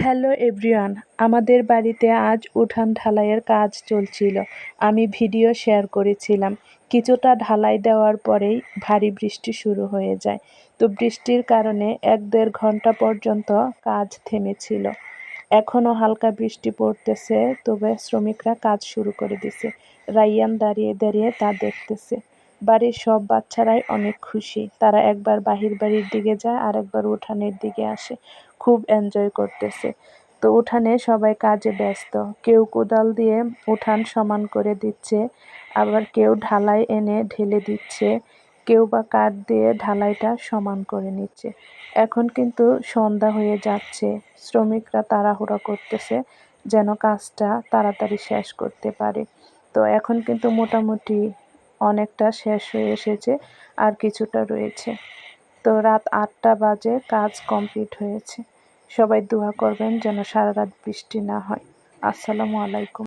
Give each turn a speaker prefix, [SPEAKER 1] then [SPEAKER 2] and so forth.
[SPEAKER 1] Hello everyone, আমাদের বাড়িতে আজ উঠান ঢালাইয়ের কাজ চলছিল। আমি ভিডিও শেয়ার করেছিলাম। কিছুটা ঢালাই দেওয়ার পরেই ভারী বৃষ্টি শুরু হয়ে যায়। তো বৃষ্টির কারণে 1-1.5 ঘন্টা পর্যন্ত কাজ থেমেছিল। এখনও হালকা বৃষ্টি পড়তেছে, তবে শ্রমিকরা কাজ শুরু করে দিছে। রাইয়ান দাঁড়িয়ে দাঁড়িয়ে তা দেখতেছে। বাড়ির সব বাচ্চারাই অনেক খুশি। তারা একবার বাড়ির দিকে যায় আর একবার উঠানের দিকে আসে। খুব এনজয় করতেছে। তো উঠানে সবাই কাজে ব্যস্ত। কেউ কোদাল দিয়ে উঠান সমান করে দিচ্ছে, আবার কেউ ঢালাই এনে ঢেলে দিচ্ছে, কেউ বা কাঠ দিয়ে ঢালাইটা সমান করে নিচ্ছে। এখন কিন্তু সন্ধ্যা হয়ে যাচ্ছে। শ্রমিকরা তাড়াহুড়া করতেছে যেন কাজটা তাড়াতাড়ি শেষ করতে পারে। তো এখন কিন্তু মোটামুটি অনেকটা শেষ হয়ে এসেছে, আর কিছুটা রয়েছে। তো রাত 8টা বাজে কাজ কমপ্লিট হয়েছে। সবাই দোয়া করবেন যেন সারা রাত বৃষ্টি না হয়। আসসালামু আলাইকুম।